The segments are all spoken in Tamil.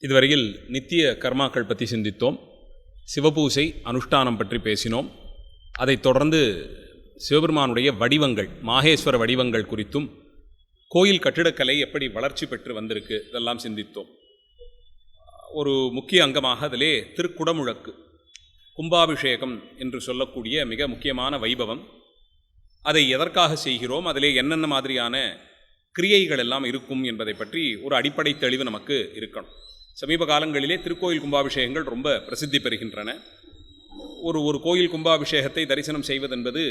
இதுவரையில் நித்திய கர்மாக்கள் பற்றி சிந்தித்தோம். சிவபூசை அனுஷ்டானம் பற்றி பேசினோம். அதைத் தொடர்ந்து சிவபெருமானுடைய வடிவங்கள், மாகேஸ்வர வடிவங்கள் குறித்தும் கோயில் கட்டிடக்கலை எப்படி வளர்ச்சி பெற்று வந்திருக்கு இதெல்லாம் சிந்தித்தோம். ஒரு முக்கிய அங்கமாக அதிலே திருக்குடமுழக்கு, கும்பாபிஷேகம் என்று சொல்லக்கூடிய மிக முக்கியமான வைபவம். அதை எதற்காக செய்கிறோம், அதிலே என்னென்ன மாதிரியான கிரியைகள் எல்லாம் இருக்கும் என்பதை பற்றி ஒரு அடிப்படை தெளிவு நமக்கு இருக்கணும். சமீப காலங்களிலே திருக்கோயில் கும்பாபிஷேகங்கள் ரொம்ப பிரசித்தி பெறுகின்றன. ஒரு கோயில் கும்பாபிஷேகத்தை தரிசனம் செய்வதென்பது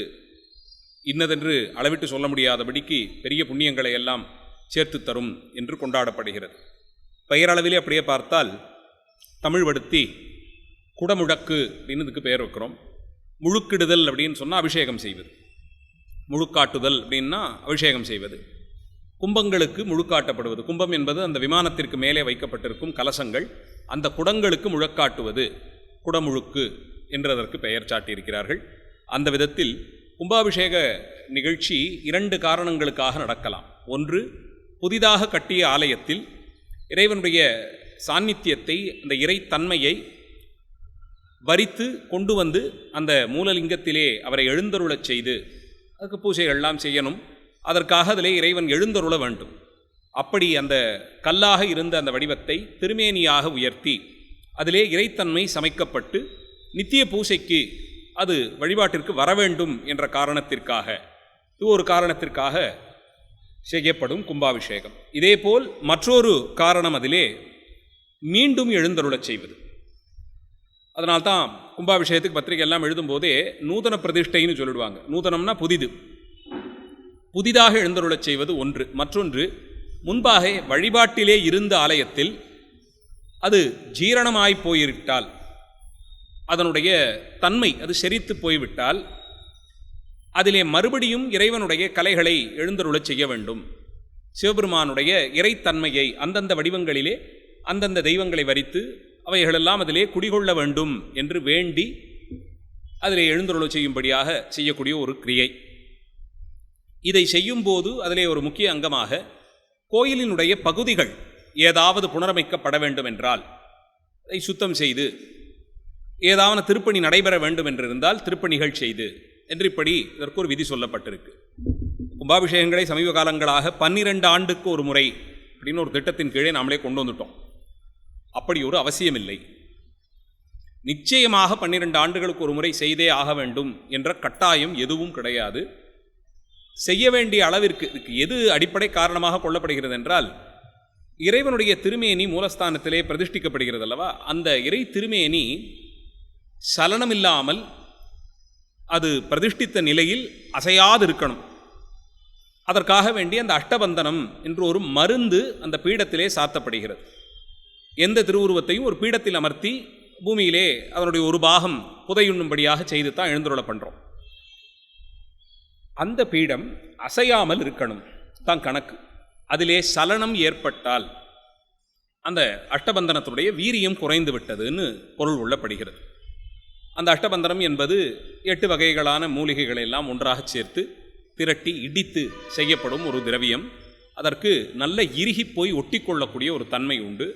இன்னதென்று அளவிட்டு சொல்ல முடியாதபடிக்கு பெரிய புண்ணியங்களை எல்லாம் சேர்த்து தரும் என்று கொண்டாடப்படுகிறது. பெயரளவிலே அப்படியே பார்த்தால் தமிழ் படுத்தி குடமுழக்கு அப்படின்னு இதுக்கு பெயர் வைக்கிறோம். முழுக்கிடுதல் அப்படின்னு சொன்னால் அபிஷேகம் செய்வது, முழுக்காட்டுதல் அப்படின்னா அபிஷேகம் செய்வது, கும்பங்களுக்கு முழுக்காட்டப்படுவது. கும்பம் என்பது அந்த விமானத்திற்கு மேலே வைக்கப்பட்டிருக்கும் கலசங்கள், அந்த குடங்களுக்கு முழக்காட்டுவது குடமுழுக்கு என்றதற்கு பெயர் சாட்டியிருக்கிறார்கள். அந்த விதத்தில் கும்பாபிஷேக நிகழ்ச்சி 2 காரணங்களுக்காக நடக்கலாம். ஒன்று, புதிதாக கட்டிய ஆலயத்தில் இறைவனுடைய சாநித்தியத்தை, அந்த இறைத்தன்மையை வரித்து கொண்டு வந்து அந்த மூலலிங்கத்திலே அவரை எழுந்தருளச் செய்து அதுக்கு பூஜைகள்லாம் செய்யணும். அதற்காக அதிலே இறைவன் எழுந்தருள வேண்டும். அப்படி அந்த கல்லாக இருந்த அந்த வடிவத்தை திருமேனியாக உயர்த்தி அதிலே இறைத்தன்மை சமைக்கப்பட்டு நித்திய பூசைக்கு அது வழிபாட்டிற்கு வர வேண்டும் என்ற காரணத்திற்காக, இது ஒரு காரணத்திற்காக செய்யப்படும் கும்பாபிஷேகம். இதேபோல் மற்றொரு காரணம் அதிலே மீண்டும் எழுந்தருளச் செய்வது. அதனால்தான் கும்பாபிஷேகத்துக்கு பத்திரிகை எல்லாம் எழுதும்போதே நூதன பிரதிஷ்டைன்னு சொல்லிடுவாங்க. நூதனம்னா புதிது, புதிதாக எழுந்தருளச் செய்வது ஒன்று. மற்றொன்று, முன்பாக வழிபாட்டிலே இருந்த ஆலயத்தில் அது ஜீரணமாய் போய்விட்டால், அதனுடைய தன்மை அது செரித்து போய்விட்டால் அதிலே மறுபடியும் இறைவனுடைய கலைகளை எழுந்தருளச் செய்ய வேண்டும். சிவபெருமானுடைய இறைத்தன்மையை அந்தந்த வடிவங்களிலே அந்தந்த தெய்வங்களை வரித்து அவைகளெல்லாம் அதிலே குடிகொள்ள வேண்டும் என்று வேண்டி அதிலே எழுந்தருளச் செய்யும்படியாக செய்யக்கூடிய ஒரு கிரியை. இதை செய்யும்போது அதிலே ஒரு முக்கிய அங்கமாக கோயிலினுடைய பகுதிகள் ஏதாவது புனரமைக்கப்பட வேண்டும் என்றால் அதை சுத்தம் செய்து, ஏதாவது திருப்பணி நடைபெற வேண்டும் என்றிருந்தால் திருப்பணிகள் செய்து என்று இப்படி இதற்கு ஒரு விதி சொல்லப்பட்டிருக்கு. கும்பாபிஷேகங்களை சமீப காலங்களாக 12 ஆண்டுக்கு ஒரு முறை அப்படின்னு ஒரு திட்டத்தின் கீழே நாமளே கொண்டு வந்துட்டோம். அப்படி ஒரு அவசியமில்லை. நிச்சயமாக 12 ஆண்டுகளுக்கு ஒரு முறை செய்தே ஆக வேண்டும் என்ற கட்டாயம் எதுவும் கிடையாது. செய்ய வேண்டிய அளவிற்கு இதுக்கு எது அடிப்படை காரணமாக கொள்ளப்படுகிறது என்றால், இறைவனுடைய திருமேனி மூலஸ்தானத்திலே பிரதிஷ்டிக்கப்படுகிறது அல்லவா, அந்த இறை திருமேனி சலனமில்லாமல் அது பிரதிஷ்டித்த நிலையில் அசையாது இருக்கணும். அதற்காக வேண்டிய அந்த அஷ்டபந்தனம் என்று ஒரு மருந்து அந்த பீடத்திலே சாத்தப்படுகிறது. எந்த திருவுருவத்தையும் ஒரு பீடத்தில் அமர்த்தி பூமியிலே அதனுடைய ஒரு பாகம் புதையுண்ணும்படியாக செய்து தான் எழுந்துருள பண்ணுறோம். அந்த பீடம் அசையாமல் இருக்கணும் தான் கணக்கு. அதிலே சலனம் ஏற்பட்டால் அந்த அஷ்டபந்தனத்துடைய வீரியம் குறைந்து விட்டதுன்னு பொருள் உள்ளப்படுகிறது. அந்த அஷ்டபந்தனம் என்பது 8 வகைகளான மூலிகைகளை எல்லாம் ஒன்றாக சேர்த்து திரட்டி இடித்து செய்யப்படும் ஒரு திரவியம். அதற்கு நல்ல இறுகி போய் ஒட்டி கொள்ளக்கூடிய ஒரு தன்மை உண்டு.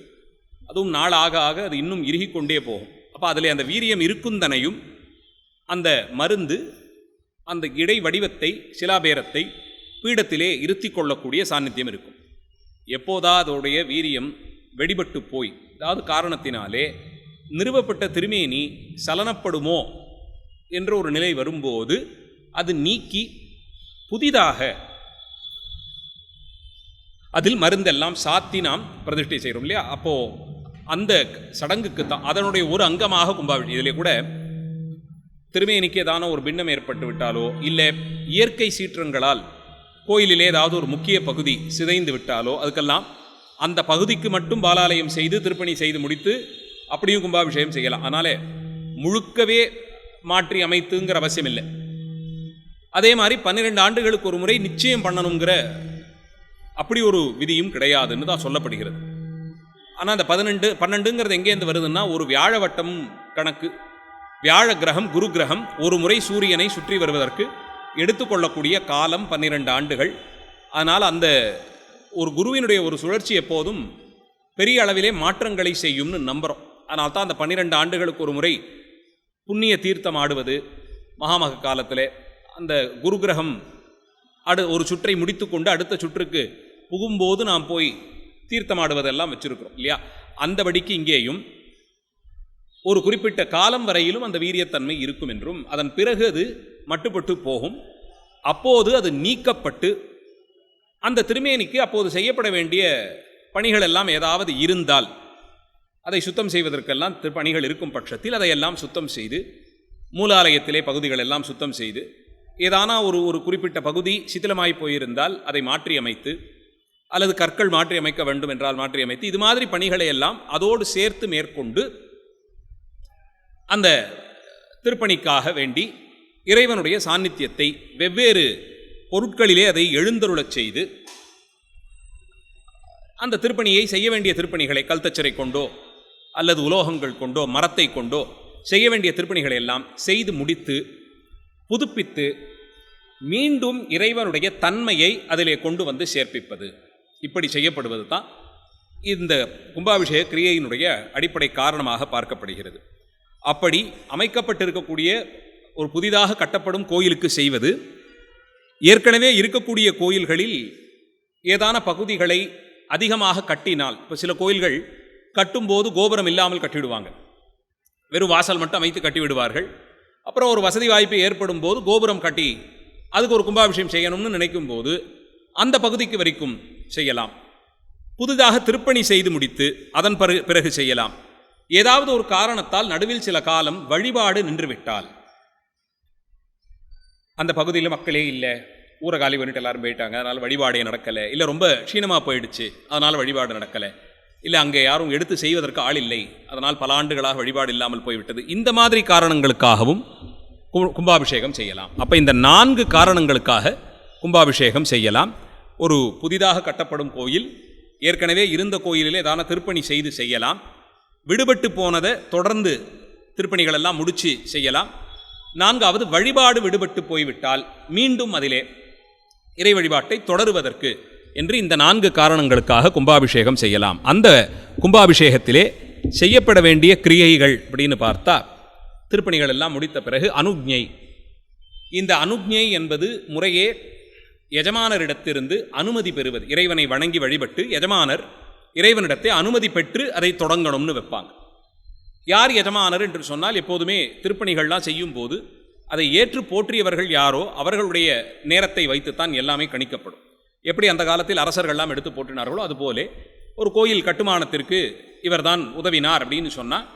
அதுவும் நாள் ஆக ஆக அது இன்னும் இறுகி கொண்டே போகும். அப்போ அதில் அந்த வீரியம் இருக்குந்தனையும் அந்த மருந்து அந்த இடை வடிவத்தை, சிலாபேரத்தை பீடத்திலே இருத்தி கொள்ளக்கூடிய சாநித்தியம் இருக்கும். எப்போதா அதோடைய வீரியம் வெடிபட்டு போய் அதாவது காரணத்தினாலே நிறுவப்பட்ட திருமேனி சலனப்படுமோ என்ற ஒரு நிலை வரும்போது அது நீக்கி புதிதாக அதில் மருந்தெல்லாம் சாத்தி நாம் பிரதிஷ்டை செய்கிறோம் இல்லையா. அப்போது அந்த சடங்குக்கு தான் அதனுடைய ஒரு அங்கமாக கும்பாபிஷேகம். இதிலே கூட திருமேனிக்கு ஏதான ஒரு பின்னம் ஏற்பட்டு விட்டாலோ, இல்லை இயற்கை சீற்றங்களால் கோயிலிலே ஏதாவது ஒரு முக்கிய பகுதி சிதைந்து விட்டாலோ, அதுக்கெல்லாம் அந்த பகுதிக்கு மட்டும் பாலாலயம் செய்து திருப்பணி செய்து முடித்து அப்படியும் கும்பாபிஷேகம் செய்யலாம். அதனாலே முழுக்கவே மாற்றி அமைத்துங்கிற அவசியம் இல்லை. அதே மாதிரி 12 ஆண்டுகளுக்கு ஒரு முறை நிச்சயம் பண்ணணுங்கிற அப்படி ஒரு விதியும் கிடையாதுன்னு தான் சொல்லப்படுகிறது. ஆனால் அந்த 12ங்கிறது எங்கேருந்து வருதுன்னா, ஒரு வியாழ வட்டம் கணக்கு. வியாழ கிரகம், குரு கிரகம் ஒரு முறை சூரியனை சுற்றி வருவதற்கு எடுத்துக்கொள்ளக்கூடிய காலம் 12 ஆண்டுகள். அதனால் அந்த ஒரு குருவினுடைய ஒரு சுழற்சி எப்போதும் பெரிய அளவிலே மாற்றங்களை செய்யும்னு நம்புகிறோம். அதனால தான் அந்த 12 ஆண்டுகளுக்கு ஒரு முறை புண்ணிய தீர்த்தம் ஆடுவது, மகாமக காலத்தில் அந்த குரு கிரகம் ஒரு சுற்றை முடித்து கொண்டு அடுத்த சுற்றுக்கு புகும்போது நாம் போய் தீர்த்தம் ஆடுவதெல்லாம் வச்சுருக்கிறோம் இல்லையா? அந்தபடிக்கு இங்கேயும் ஒரு குறிப்பிட்ட காலம் வரையிலும் அந்த வீரியத்தன்மை இருக்கும் என்றும் அதன் பிறகு அது மட்டுப்பட்டு போகும். அப்போது அது நீக்கப்பட்டு அந்த திருமேனிக்கு அப்போது செய்யப்பட வேண்டிய பணிகள் எல்லாம் ஏதாவது இருந்தால் அதை சுத்தம் செய்வதற்கெல்லாம் பணிகள் இருக்கும் பட்சத்தில் அதையெல்லாம் சுத்தம் செய்து, மூலாலயத்திலே பகுதிகள் எல்லாம் சுத்தம் செய்து, ஏதானா ஒரு குறிப்பிட்ட பகுதி சிதிலமாய் போயிருந்தால் அதை மாற்றி அமைத்து, அல்லது கற்கள் மாற்றி அமைக்க வேண்டும் என்றால் மாற்றி அமைத்து, இது மாதிரி பணிகளை எல்லாம் அதோடு சேர்த்து மேற்கொண்டு அந்த திருப்பணிக்காக வேண்டி இறைவனுடைய சாநித்தியத்தை வெவ்வேறு பொருட்களிலே அதை எழுந்தருளச் செய்து அந்த திருப்பணியை செய்ய வேண்டிய திருப்பணிகளை கல்தச்சரை கொண்டோ அல்லது உலோகங்கள் கொண்டோ மரத்தை கொண்டோ செய்ய வேண்டிய திருப்பணிகளை எல்லாம் செய்து முடித்து புதுப்பித்து மீண்டும் இறைவனுடைய தன்மையை அதிலே கொண்டு வந்து சேர்ப்பிப்பது. இப்படி செய்யப்படுவது தான் இந்த கும்பாபிஷேக கிரியையினுடைய அடிப்படை காரணமாக பார்க்கப்படுகிறது. அப்படி அமைக்கப்பட்டிருக்கக்கூடிய ஒரு புதிதாக கட்டப்படும் கோயிலுக்கு செய்வது, ஏற்கனவே இருக்கக்கூடிய கோயில்களில் ஏதான பகுதிகளை அதிகமாக கட்டினால், இப்போ சில கோயில்கள் கட்டும்போது கோபுரம் இல்லாமல் கட்டிவிடுவாங்க, வெறும் வாசல் மட்டும் அமைத்து கட்டிவிடுவார்கள். அப்புறம் ஒரு வசதி வாய்ப்பு ஏற்படும் போது கோபுரம் கட்டி அதுக்கு ஒரு கும்பாபிஷேகம் செய்யணும்னு நினைக்கும் போது அந்த பகுதிக்கு வரைக்கும் செய்யலாம். புதிதாக திருப்பணி செய்து முடித்து அதன் பிறகு செய்யலாம். ஏதாவது ஒரு காரணத்தால் நடுவில் சில காலம் வழிபாடு நின்றுவிட்டால், அந்த பகுதியில் மக்களே இல்லை, ஊரை காலி பண்ணிட்டு எல்லாரும் போயிட்டாங்க, அதனால் வழிபாடே நடக்கலை, இல்லை ரொம்ப க்ஷீணமாக போயிடுச்சு அதனால் வழிபாடு நடக்கலை, இல்லை அங்கே யாரும் எடுத்து செய்வதற்கு ஆள் இல்லை அதனால் பல ஆண்டுகளாக வழிபாடு இல்லாமல் போய்விட்டது, இந்த மாதிரி காரணங்களுக்காகவும் கும்பாபிஷேகம் செய்யலாம். அப்போ இந்த 4 காரணங்களுக்காக கும்பாபிஷேகம் செய்யலாம். ஒரு புதிதாக கட்டப்படும் கோயில், ஏற்கனவே இருந்த கோயிலிலே ஏதான திருப்பணி செய்து செய்யலாம், விடுபட்டு போனதை தொடர்ந்து திருப்பணிகள் எல்லாம் முடித்து செய்யலாம். 4வது வழிபாடு விடுபட்டு போய்விட்டால் மீண்டும் அதிலே இறை வழிபாட்டை தொடருவதற்கு என்று இந்த 4 காரணங்களுக்காக கும்பாபிஷேகம் செய்யலாம். அந்த கும்பாபிஷேகத்திலே செய்யப்பட வேண்டிய கிரியைகள் அப்படின்னு பார்த்தா, திருப்பணிகள் எல்லாம் முடித்த பிறகு அனுஜ்ஞை. இந்த அனுஜ்ஞை என்பது முறையே எஜமானரிடத்திலிருந்து அனுமதி பெறுவது. இறைவனை வணங்கி வழிபட்டு எஜமானர் இறைவனிடத்தை அனுமதி பெற்று அதை தொடங்கணும்னு வைப்பாங்க. யார் எஜமானர் என்று சொன்னால், எப்போதுமே திருப்பணிகள்லாம் செய்யும் போது அதை ஏற்று போற்றியவர்கள் யாரோ அவர்களுடைய நேரத்தை வைத்துத்தான் எல்லாமே கணிக்கப்படும். எப்படி அந்த காலத்தில் அரசர்கள்லாம் எடுத்து போற்றினார்களோ அதுபோலே ஒரு கோயில் கட்டுமானத்திற்கு இவர்தான் உதவினார் அப்படின்னு சொன்னால்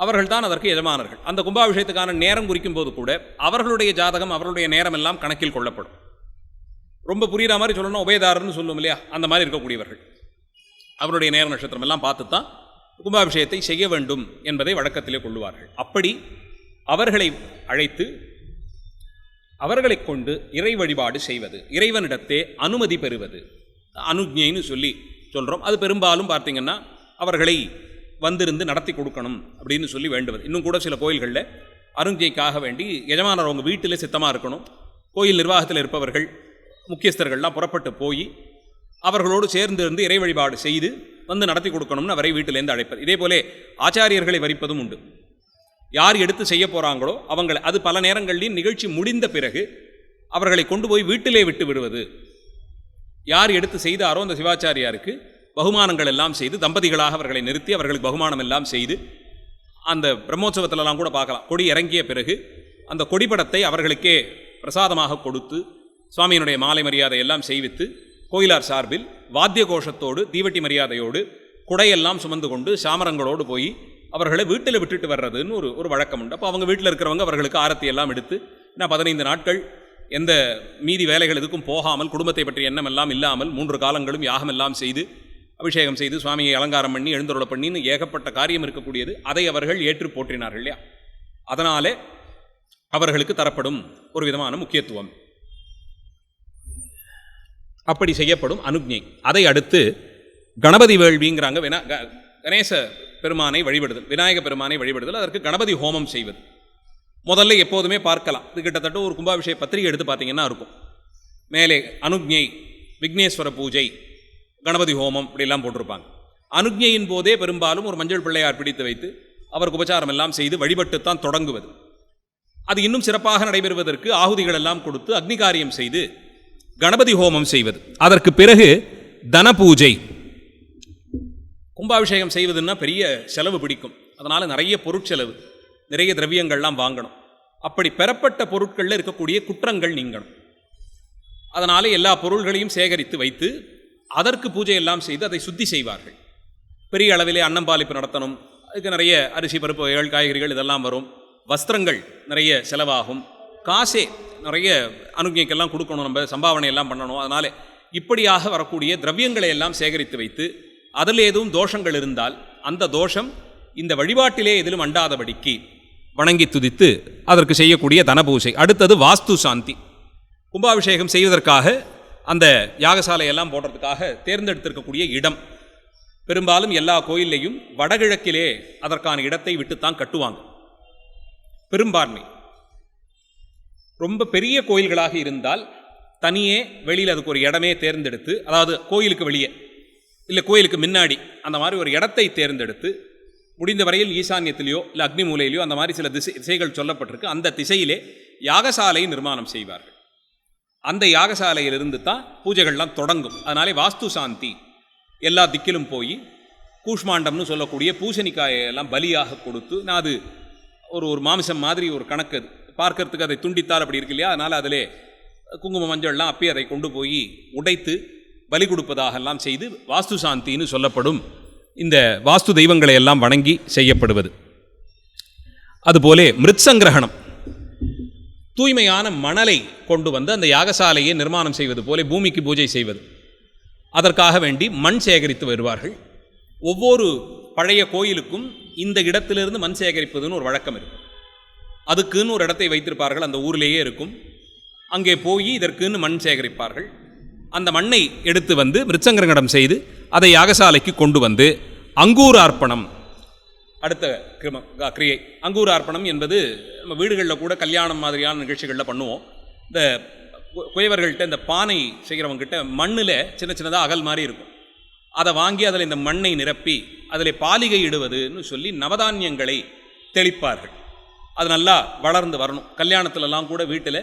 அவர்கள்தான் அதற்கு எஜமானர்கள். அந்த கும்பாபிஷேகத்துக்கான நேரம் குறிக்கும் போது கூட அவர்களுடைய ஜாதகம், அவர்களுடைய நேரம் எல்லாம் கணக்கில் கொள்ளப்படும். ரொம்ப புரிகிற மாதிரி சொல்லணும், உபயதாரர்னு சொல்லும் இல்லையா, அந்த மாதிரி இருக்கக்கூடியவர்கள் அவருடைய நேர நட்சத்திரம் எல்லாம் பார்த்து தான் கும்பாபிஷேகத்தை செய்ய வேண்டும் என்பதை வழக்கத்திலே கொள்ளுவார்கள். அப்படி அவர்களை அழைத்து அவர்களை கொண்டு இறை வழிபாடு செய்வது, இறைவனிடத்தே அனுமதி பெறுவது, அனுஜ்ஞைன்னு சொல்கிறோம். அது பெரும்பாலும் பார்த்திங்கன்னா அவர்களை வந்திருந்து நடத்தி கொடுக்கணும் அப்படின்னு சொல்லி வேண்டுவது. இன்னும் கூட சில கோயில்களில் அனுஜ்ஞைக்காக வேண்டி எஜமானர் அவங்க வீட்டிலே சித்தமாக இருக்கணும், கோயில் நிர்வாகத்தில் இருப்பவர்கள் முக்கியஸ்தர்கள்லாம் புறப்பட்டு போய் அவர்களோடு சேர்ந்து இருந்து இறை வழிபாடு செய்து வந்து நடத்தி கொடுக்கணும்னு அவரை வீட்டிலேருந்து அழைப்பது. இதே போலே ஆச்சாரியர்களை வரிப்பதும் உண்டு. யார் எடுத்து செய்ய போகிறாங்களோ அவங்களை, அது பல நேரங்களில் நிகழ்ச்சி முடிந்த பிறகு அவர்களை கொண்டு போய் வீட்டிலே விட்டு விடுவது. யார் எடுத்து செய்தாரோ அந்த சிவாச்சாரியாருக்கு பகுமானங்கள் எல்லாம் செய்து, தம்பதிகளாக அவர்களை நிறுத்தி அவர்களுக்கு பகுமானம் எல்லாம் செய்து, அந்த பிரம்மோற்சவத்திலலாம் கூட பார்க்கலாம், கொடி இறங்கிய பிறகு அந்த கொடிப்படத்தை அவர்களுக்கே பிரசாதமாக கொடுத்து சுவாமியினுடைய மாலை மரியாதை எல்லாம் செய்வித்து கோயிலார் சார்பில் வாத்திய கோஷத்தோடு தீவட்டி மரியாதையோடு குடையெல்லாம் சுமந்து கொண்டு சாமரங்களோடு போய் அவர்களை வீட்டில் விட்டுட்டு வர்றதுன்னு ஒரு வழக்கம் உண்டு. அப்போ அவங்க வீட்டில் இருக்கிறவங்க அவர்களுக்கு ஆரத்தி எல்லாம் எடுத்து, நான் 15 நாட்கள் எந்த மீதி வேலைகள் எதுக்கும் போகாமல், குடும்பத்தை பற்றிய எண்ணம் எல்லாம் இல்லாமல் 3 காலங்களும் யாகம் எல்லாம் செய்து அபிஷேகம் செய்து சுவாமியை அலங்காரம் பண்ணி எழுந்தருளை பண்ணின்னு ஏகப்பட்ட காரியம் இருக்கக்கூடியது. அதை அவர்கள் ஏற்று போற்றினார்கள் இல்லையா? அதனாலே அவர்களுக்கு தரப்படும் ஒரு விதமான முக்கியத்துவம். அப்படி செய்யப்படும் அனுஜ்ஞை. அதை அடுத்து கணபதி வேள்விங்கிறாங்க. கணேச பெருமானை வழிபடுதல், விநாயக பெருமானை வழிபடுதல், அதற்கு கணபதி ஹோமம் செய்வது. முதல்ல எப்போதுமே பார்க்கலாம், இது கிட்டத்தட்ட ஒரு கும்பாபிஷேக பத்திரிகை எடுத்து பார்த்தீங்கன்னா இருக்கும், மேலே அனுஜ்ஞை, விக்னேஸ்வர பூஜை, கணபதி ஹோமம் இப்படிலாம் போட்டிருப்பாங்க. அனுக்ஞையின் போதே பெரும்பாலும் ஒரு மஞ்சள் பிள்ளையார் பிடித்து வைத்து அவருக்கு உபச்சாரம் எல்லாம் செய்து வழிபட்டுத்தான் தொடங்குவது. அது இன்னும் சிறப்பாக நடைபெறுவதற்கு ஆகுதிகள் எல்லாம் கொடுத்து அக்னி காரியம் செய்து கணபதி ஹோமம் செய்வது. அதற்கு பிறகு தன பூஜை. கும்பாபிஷேகம் செய்வதுன்னா பெரிய செலவு பிடிக்கும். அதனால் நிறைய பொருட்செலவு, நிறைய திரவியங்கள்லாம் வாங்கணும். அப்படி பெறப்பட்ட பொருட்களில் இருக்கக்கூடிய குற்றங்கள் நீங்கணும். அதனால் எல்லா பொருள்களையும் சேகரித்து வைத்து அதற்கு பூஜை எல்லாம் செய்து அதை சுத்தி செய்வார்கள். பெரிய அளவிலே அன்னம்பாலிப்பு நடத்தணும். அதுக்கு நிறைய அரிசி பருப்பு வகைகள், காய்கறிகள் இதெல்லாம் வரும். வஸ்திரங்கள் நிறைய செலவாகும். காசே நிறைய அனுக்ஞைக்கெல்லாம் கொடுக்கணும், நம்ம சம்பாவனை எல்லாம் பண்ணணும். அதனால் இப்படியாக வரக்கூடிய திரவியங்களை எல்லாம் சேகரித்து வைத்து அதில் எதுவும் தோஷங்கள் இருந்தால் அந்த தோஷம் இந்த வழிபாட்டிலே எதிலும் அண்டாதபடிக்கு வணங்கி துதித்து அதற்கு செய்யக்கூடிய தனபூஜை. அடுத்தது வாஸ்து சாந்தி. கும்பாபிஷேகம் செய்வதற்காக அந்த யாகசாலையெல்லாம் போடுறதுக்காக தேர்ந்தெடுத்திருக்கக்கூடிய இடம் பெரும்பாலும் எல்லா கோயிலையும் வடகிழக்கிலே அதற்கான இடத்தை விட்டுத்தான் கட்டுவாங்க. பெரும்பான்மை ரொம்ப பெரிய கோயில்களாக இருந்தால் தனியே வெளியில் அதுக்கு ஒரு இடமே தேர்ந்தெடுத்து, அதாவது கோயிலுக்கு வெளியே இல்லை கோயிலுக்கு முன்னாடி அந்த மாதிரி ஒரு இடத்தை தேர்ந்தெடுத்து முடிந்த வரையில் ஈசான்யத்திலேயோ இல்லை அக்னி மூலையிலையோ அந்த மாதிரி சில திசைகள் சொல்லப்பட்டிருக்கு. அந்த திசையிலே யாகசாலை நிர்மாணம் செய்வார்கள். அந்த யாகசாலையிலிருந்து தான் பூஜைகள்லாம் தொடங்கும். அதனாலே வாஸ்து சாந்தி. எல்லா திக்கிலும் போய் கூஷ்மாண்டம்னு சொல்லக்கூடிய பூசணிக்காயெல்லாம் பலியாக கொடுத்து, நான் அது ஒரு மாமிசம் மாதிரி ஒரு கணக்கு, பார்க்கறதுக்கு அதை துண்டித்தால் அப்படி இருக்கு இல்லையா, அதனால் அதிலே குங்கும மஞ்சள்லாம் அப்பி அதை கொண்டு போய் உடைத்து பலி கொடுப்பதாகலாம் செய்து வாஸ்து சாந்தின்னு சொல்லப்படும் இந்த வாஸ்து தெய்வங்களை எல்லாம் வணங்கி செய்யப்படுவது. அதுபோலே மிருத்சங்கிரகணம், தூய்மையான மணலை கொண்டு வந்து அந்த யாகசாலையை நிர்மாணம் செய்வது போலே பூமிக்கு பூஜை செய்வது. அதற்காக வேண்டி மண் சேகரித்து வருவார்கள். ஒவ்வொரு பழைய கோயிலுக்கும் இந்த இடத்திலிருந்து மண் சேகரிப்பதுன்னு ஒரு வழக்கம் இருக்கும். அதுக்குன்னு ஒரு இடத்தை வைத்திருப்பார்கள், அந்த ஊரிலேயே இருக்கும். அங்கே போய் இதற்குன்னு மண் சேகரிப்பார்கள். அந்த மண்ணை எடுத்து வந்து மிருத்சங்கிரகணம் செய்து அதை யாகசாலைக்கு கொண்டு வந்து அங்கூரார்ப்பணம், அடுத்த கிரியை. அங்கூரார்ப்பணம் என்பது நம்ம வீடுகளில் கூட கல்யாணம் மாதிரியான நிகழ்ச்சிகளில் பண்ணுவோம். இந்த குயவர்கள்ட்ட இந்த பானை செய்கிறவங்ககிட்ட மண்ணில் சின்ன சின்னதாக அகல் மாதிரி இருக்கும். அதை வாங்கி அதில் இந்த மண்ணை நிரப்பி அதில் பாலிகை இடுவதுன்னு சொல்லி நவதானியங்களை தெளிப்பார்கள். அது நல்லா வளர்ந்து வரணும். கல்யாணத்துலலாம் கூட வீட்டில்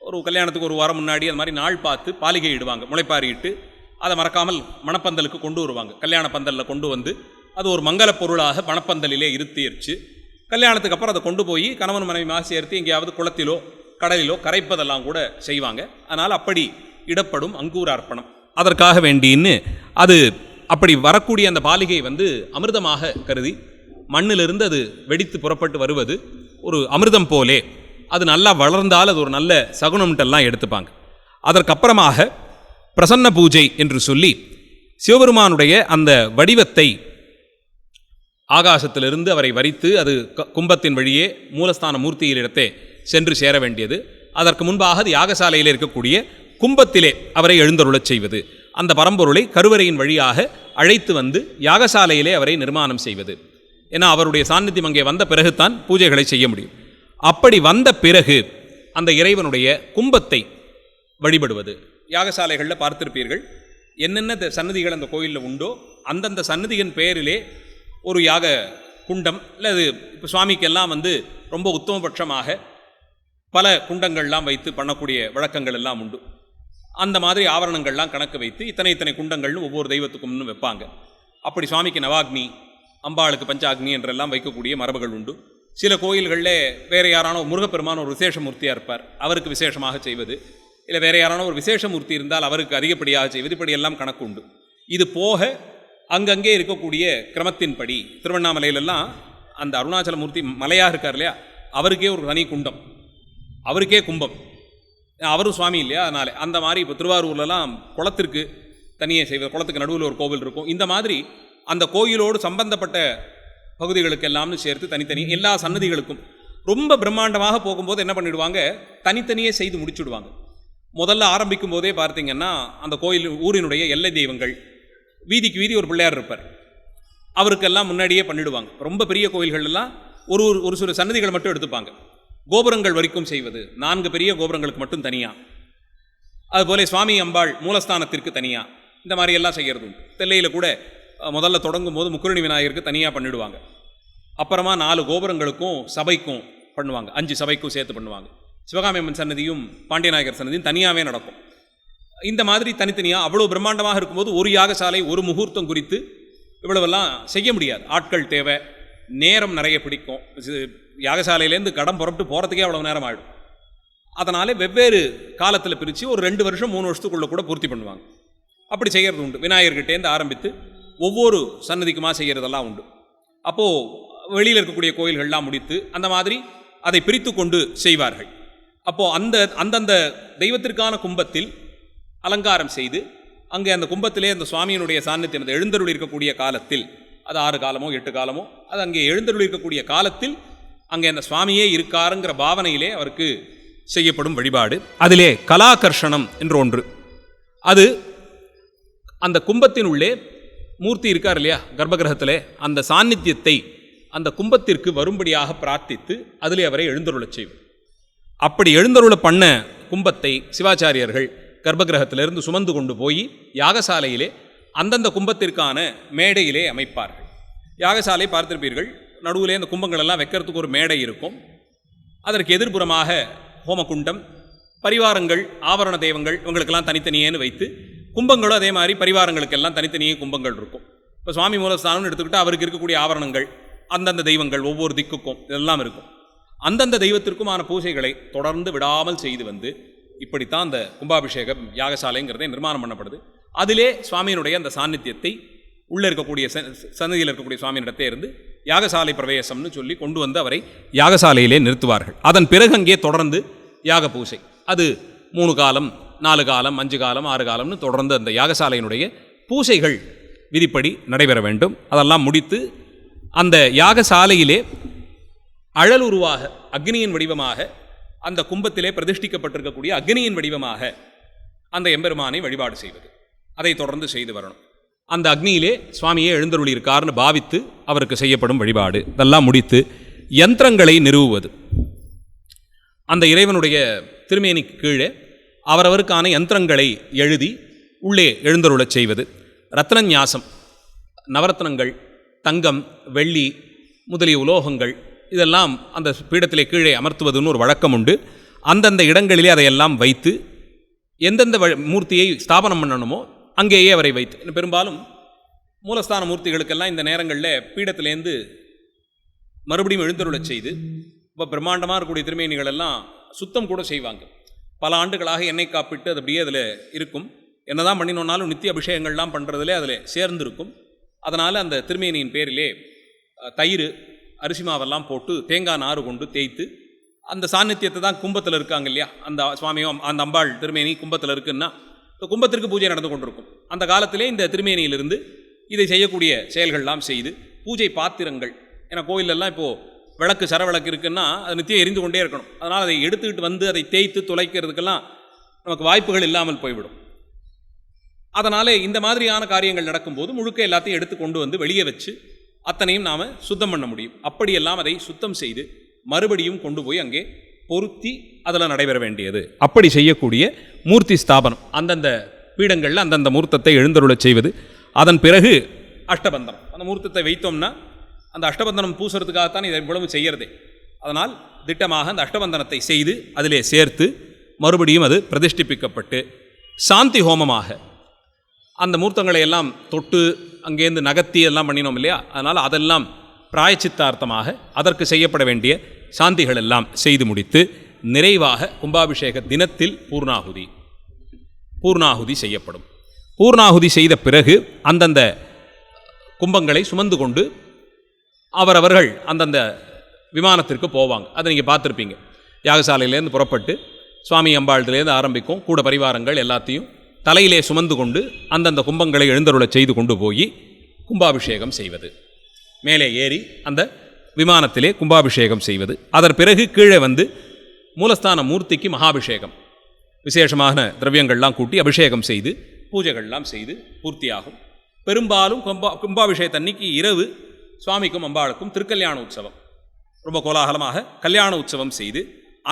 ஒரு கல்யாணத்துக்கு ஒரு வாரம் முன்னாடி அது மாதிரி நாள் பார்த்து பாலிகை இடுவாங்க. முளைப்பாரி இட்டு அதை மறக்காமல் மணப்பந்தலுக்கு கொண்டு வருவாங்க. கல்யாண பந்தலில் கொண்டு வந்து அது ஒரு மங்கள பொருளாக மணப்பந்தலிலே இருத்திடுச்சு. கல்யாணத்துக்கு அப்புறம் அதை கொண்டு போய் கணவன் மனைவியாக சேர்த்து எங்கேயாவது குளத்திலோ கடலிலோ கரைப்பதெல்லாம் கூட செய்வாங்க. அதனால் அப்படி இடப்படும் அங்கூரார்ப்பணம். அதற்காக வேண்டின்னு அது அப்படி வரக்கூடிய அந்த பாலிகை வந்து அமிர்தமாக கருதி மண்ணிலிருந்து அது வெடித்து புறப்பட்டு வருவது ஒரு அமிர்தம் போலே. அது நல்லா வளர்ந்தால் அது ஒரு நல்ல சகுனம்ட்டெல்லாம் எடுத்துப்பாங்க. அதற்கப்புறமாக பிரசன்ன பூஜை என்று சொல்லி சிவபெருமானுடைய அந்த வடிவத்தை ஆகாசத்திலிருந்து அவரை வரித்து அது கும்பத்தின் வழியே மூலஸ்தான மூர்த்தியிலிடத்தே சென்று சேர வேண்டியது. அதற்கு முன்பாக அது யாகசாலையில் இருக்கக்கூடிய கும்பத்திலே அவரை எழுந்தருளச் செய்வது. அந்த பரம்பொருளை கருவறையின் வழியாக அழைத்து வந்து யாகசாலையிலே அவரை நிர்மாணம் செய்வது. ஏன்னா அவருடைய சாநித்தியம் அங்கே வந்த பிறகுதான் பூஜைகளை செய்ய முடியும். அப்படி வந்த பிறகு அந்த இறைவனுடைய கும்பத்தை வழிபடுவது. யாகசாலைகளில் பார்த்திருப்பீர்கள், என்னென்ன சன்னதிகள் அந்த கோயிலில் உண்டோ அந்தந்த சன்னதியின் பெயரிலே ஒரு யாக குண்டம், இல்லை அது இப்போ சுவாமிக்கெல்லாம் வந்து ரொம்ப உத்தமபட்சமாக பல குண்டங்கள்லாம் வைத்து பண்ணக்கூடிய வழக்கங்கள் எல்லாம் உண்டு. அந்த மாதிரி ஆவரணங்கள்லாம் கணக்கு வைத்து இத்தனை குண்டங்கள்னு ஒவ்வொரு தெய்வத்துக்கும்னு வைப்பாங்க. அப்படி சுவாமிக்கு நவாக்னி, அம்பாளுக்கு பஞ்சாக்னி என்றெல்லாம் வைக்கக்கூடிய மரபுகள் உண்டு. சில கோயில்களில் வேறு யாரான முருகப்பெருமான ஒரு விசேஷமூர்த்தியாக இருப்பார், அவருக்கு விசேஷமாக செய்வது. இல்லை வேறு யாரான ஒரு விசேஷமூர்த்தி இருந்தால் அவருக்கு அதிகப்படியாக செய்வது. இப்படியெல்லாம் கணக்கு உண்டு. இது போக அங்கங்கே இருக்கக்கூடிய கிரமத்தின்படி திருவண்ணாமலையிலெல்லாம் அந்த அருணாச்சலமூர்த்தி மலையாக இருக்கார் இல்லையா, அவருக்கே ஒரு தனி குண்டம், அவருக்கே கும்பம், அவரும் சுவாமி இல்லையா. அதனால் அந்த மாதிரி இப்போ திருவாரூர்லலாம் குளத்திற்கு தனியே செய்வது, குளத்துக்கு நடுவில் ஒரு கோவில் இருக்கும். இந்த மாதிரி அந்த கோயிலோடு சம்பந்தப்பட்ட பகுதிகளுக்கு எல்லாம்னு சேர்த்து தனித்தனி எல்லா சன்னதிகளுக்கும் ரொம்ப பிரம்மாண்டமாக போகும்போது என்ன பண்ணிவிடுவாங்க, தனித்தனியே செய்து முடிச்சுடுவாங்க. முதல்ல ஆரம்பிக்கும் போதே பார்த்தீங்கன்னா அந்த கோயில் ஊரினுடைய எல்லை தெய்வங்கள், வீதிக்கு வீதி ஒரு பிள்ளையார் இருப்பார், அவருக்கெல்லாம் முன்னாடியே பண்ணிவிடுவாங்க. ரொம்ப பெரிய கோயில்கள்லாம் ஒரு சில சன்னதிகளை மட்டும் எடுத்துப்பாங்க. கோபுரங்கள் வரைக்கும் செய்வது 4 பெரிய கோபுரங்களுக்கு மட்டும் தனியாக, அதுபோல சுவாமி அம்பாள் மூலஸ்தானத்திற்கு தனியாக, இந்த மாதிரி எல்லாம் செய்கிறது உண்டு. தெல்லையில் கூட முதல்ல தொடங்கும் போது முக்குரணி விநாயகருக்கு தனியாக பண்ணிவிடுவாங்க. அப்புறமா 4 கோபுரங்களுக்கும் சபைக்கும் பண்ணுவாங்க, 5 சபைக்கும் சேர்த்து பண்ணுவாங்க. சிவகாமி அம்மன் சன்னதியும் பாண்டியநாயகர் சன்னதியும் தனியாகவே நடக்கும். இந்த மாதிரி தனித்தனியாக அவ்வளோ பிரம்மாண்டமாக இருக்கும்போது ஒரு யாகசாலை ஒரு முகூர்த்தம் குறித்து இவ்வளவெல்லாம் செய்ய முடியாது. ஆட்கள் தேவை, நேரம் நிறைய பிடிக்கும். யாகசாலையிலேருந்து கடம் புறப்பட்டு போகிறதுக்கே அவ்வளோ நேரம் ஆகிடும். அதனால் வெவ்வேறு காலத்தில் பிரித்து ஒரு 2 வருஷம் 3 வருஷத்துக்குள்ளே கூட பூர்த்தி பண்ணுவாங்க. அப்படி செய்கிறது உண்டு. விநாயகர்கிட்டேருந்து ஆரம்பித்து ஒவ்வொரு சன்னதிக்குமா செய்கிறதெல்லாம் உண்டு. அப்போது வெளியில் இருக்கக்கூடிய கோயில்கள்லாம் முடித்து அந்த மாதிரி அதை பிரித்து கொண்டு செய்வார்கள். அப்போது அந்தந்த தெய்வத்திற்கான கும்பத்தில் அலங்காரம் செய்து அங்கே அந்த கும்பத்திலே அந்த சுவாமியினுடைய சாநித்தியம் அந்த எழுந்தருளி இருக்கக்கூடிய காலத்தில், அது 6 காலமோ 8 காலமோ, அது அங்கே எழுந்தருளி இருக்கக்கூடிய காலத்தில் அங்கே அந்த சுவாமியே இருக்காருங்கிற பாவனையிலே அவருக்கு செய்யப்படும் வழிபாடு. அதிலே கலாகர்ஷணம் என்று ஒன்று. அது அந்த கும்பத்தின் உள்ளே மூர்த்தி இருக்கார் இல்லையா, கர்ப்பகிரகத்திலே, அந்த சாநித்தியத்தை அந்த கும்பத்திற்கு வரும்படியாக பிரார்த்தித்து அதிலே அவரை எழுந்தருளச் செய்வார். அப்படி எழுந்தருள பண்ண கும்பத்தை சிவாச்சாரியர்கள் கர்ப்பகிரகத்திலிருந்து சுமந்து கொண்டு போய் யாகசாலையிலே அந்தந்த கும்பத்திற்கான மேடையிலே அமைப்பார்கள். யாகசாலை பார்த்திருப்பீர்கள், நடுவிலே அந்த கும்பங்களெல்லாம் வைக்கிறதுக்கு ஒரு மேடை இருக்கும். அதற்கு எதிர்ப்புறமாக ஹோமகுண்டம், பரிவாரங்கள், ஆவரண தெய்வங்கள் இவங்களுக்கெல்லாம் தனித்தனியேன்னு வைத்து, கும்பங்களும் அதே மாதிரி பரிவாரங்களுக்கெல்லாம் தனித்தனியே கும்பங்கள் இருக்கும். இப்போ சுவாமி மூலஸ்தானம்னு எடுத்துக்கிட்டால் அவருக்கு இருக்கக்கூடிய ஆவரணங்கள், அந்தந்த தெய்வங்கள் ஒவ்வொரு திக்குக்கும் இதெல்லாம் இருக்கும். அந்தந்த தெய்வத்திற்குமான பூஜைகளை தொடர்ந்து விடாமல் செய்து வந்து இப்படித்தான் அந்த கும்பாபிஷேகம் யாகசாலைங்கிறதே நிர்மாணம் பண்ணப்படுது. அதிலே சுவாமியினுடைய அந்த சாநித்தியத்தை உள்ளே இருக்கக்கூடிய சன்னதியில் இருக்கக்கூடிய சுவாமியினிடத்தே இருந்து யாகசாலை பிரவேசம்னு சொல்லி கொண்டு வந்து அவரை யாகசாலையிலே நிறுத்துவார்கள். அதன் பிறகு அங்கே தொடர்ந்து யாக பூஜை, அது 3 காலம் 4 காலம் 5 காலம் 6 காலம்னு தொடர்ந்து அந்த யாகசாலையினுடைய பூஜைகள் விதிப்படி நடைபெற வேண்டும். அதெல்லாம் முடித்து அந்த யாகசாலையிலே அழல் உருவாக அக்னியின் வடிவமாக அந்த கும்பத்திலே பிரதிஷ்டிக்கப்பட்டிருக்கக்கூடிய அக்னியின் வடிவமாக அந்த எம்பெருமானை வழிபாடு செய்வது, அதை தொடர்ந்து செய்து வரணும். அந்த அக்னியிலே சுவாமியே எழுந்தருளி இருக்கார்னு பாவித்து அவருக்கு செய்யப்படும் வழிபாடு. இதெல்லாம் முடித்து யந்திரங்களை நிறுவுவது. அந்த இறைவனுடைய திருமேனிக்கு கீழே அவரவருக்கான யந்திரங்களை எழுதி உள்ளே எழுந்தருளச் செய்வது. ரத்னநியாசம், நவரத்னங்கள், தங்கம், வெள்ளி முதலிய உலோகங்கள் இதெல்லாம் அந்த பீடத்திலே கீழே அமர்த்துவதுன்னு ஒரு வழக்கம் உண்டு. அந்தந்த இடங்களிலே அதையெல்லாம் வைத்து எந்தெந்த மூர்த்தியை ஸ்தாபனம் பண்ணணுமோ அங்கேயே அவரை வைத்து, பெரும்பாலும் மூலஸ்தான மூர்த்திகளுக்கெல்லாம் இந்த நேரங்களில் பீடத்திலேருந்து மறுபடியும் எழுந்தருளச் செய்து, இப்போ பிரம்மாண்டமாக இருக்கக்கூடிய திருமேனிகள் எல்லாம் சுத்தம் கூட செய்வாங்க. பல ஆண்டுகளாக எண்ணெய் காப்பிட்டு அது அப்படியே அதில் இருக்கும். என்னதான் பண்ணினோன்னாலும் நித்திய அபிஷேகங்கள்லாம் பண்ணுறதுலே அதில் சேர்ந்துருக்கும். அதனால் அந்த திருமேனியின் பேரிலே தயிர், அரிசி மாவெல்லாம் போட்டு தேங்காய் நாறு கொண்டு தேய்த்து அந்த சாநித்தியத்தை தான் கும்பத்தில் இருக்காங்க இல்லையா, அந்த சுவாமியும் அந்த அம்பாள் திருமேனி கும்பத்தில் இருக்குன்னா இந்த கும்பத்திற்கு பூஜை நடந்து கொண்டிருக்கும். அந்த காலத்திலே இந்த திருமேனியிலிருந்து இதை செய்யக்கூடிய செயல்கள்லாம் செய்து பூஜை பாத்திரங்கள், ஏன்னா கோயிலெல்லாம் இப்போது விளக்கு சரவிளக்கு இருக்குன்னா அது நித்தியம் எரிந்து கொண்டே இருக்கணும். அதனால் அதை எடுத்துக்கிட்டு வந்து அதை தேய்த்து துளைக்கிறதுக்கெல்லாம் நமக்கு வாய்ப்புகள் இல்லாமல் போய்விடும். அதனால் இந்த மாதிரியான காரியங்கள் நடக்கும்போது முழுக்க எல்லாத்தையும் எடுத்து கொண்டு வந்து வெளியே வச்சு அத்தனையும் நாம் சுத்தம் பண்ண முடியும். அப்படியெல்லாம் அதை சுத்தம் செய்து மறுபடியும் கொண்டு போய் அங்கே பொருத்தி அதில் நடைபெற வேண்டியது. அப்படி செய்யக்கூடிய மூர்த்தி ஸ்தாபனம், அந்தந்த பீடங்களில் அந்தந்த மூர்த்தத்தை எழுந்தருளச் செய்வது. அதன் பிறகு அஷ்டபந்தனம், அந்த மூர்த்தத்தை வைத்தோம்னா அந்த அஷ்டபந்தனம் பூசுறதுக்காகத்தான் இதை இவ்வளவு செய்யறதே. அதனால் திட்டமாக அந்த அஷ்டபந்தனத்தை செய்து அதிலே சேர்த்து மறுபடியும் அது பிரதிஷ்டிப்பிக்கப்பட்டு சாந்தி ஹோமமாக அந்த மூர்த்தங்களை எல்லாம் தொட்டு அங்கேருந்து நகர்த்தி எல்லாம் பண்ணினோம் இல்லையா, அதனால் அதெல்லாம் பிராயச்சித்தார்த்தமாக அதற்கு செய்யப்பட வேண்டிய சாந்திகள் எல்லாம் செய்து முடித்து நிறைவாக கும்பாபிஷேக தினத்தில் பூர்ணாகுதி செய்யப்படும். பூர்ணாகுதி செய்த பிறகு அந்தந்த கும்பங்களை சுமந்து கொண்டு அவரவர்கள் அந்தந்த விமானத்திற்கு போவாங்க. அதை நீங்கள் பார்த்துருப்பீங்க. யாகசாலையிலேருந்து புறப்பட்டு சுவாமி அம்பாளத்திலேருந்து ஆரம்பிக்கும், கூட பரிவாரங்கள் எல்லாத்தையும் தலையிலே சுமந்து கொண்டு அந்தந்த கும்பங்களை எழுந்தருளச் செய்து கொண்டு போய் கும்பாபிஷேகம் செய்வது. மேலே ஏறி அந்த விமானத்திலே கும்பாபிஷேகம் செய்வது. அதன் பிறகு கீழே வந்து மூலஸ்தான மூர்த்திக்கு மகாபிஷேகம், விசேஷமான திரவியங்கள்லாம் கூட்டி அபிஷேகம் செய்து பூஜைகள்லாம் செய்து பூர்த்தியாகும். பெரும்பாலும் கும்பாபிஷேகத்தன்னைக்கு இரவு சுவாமிக்கும் அம்பாளுக்கும் திருக்கல்யாண உற்சவம், ரொம்ப கோலாகலமாக கல்யாண உற்சவம் செய்து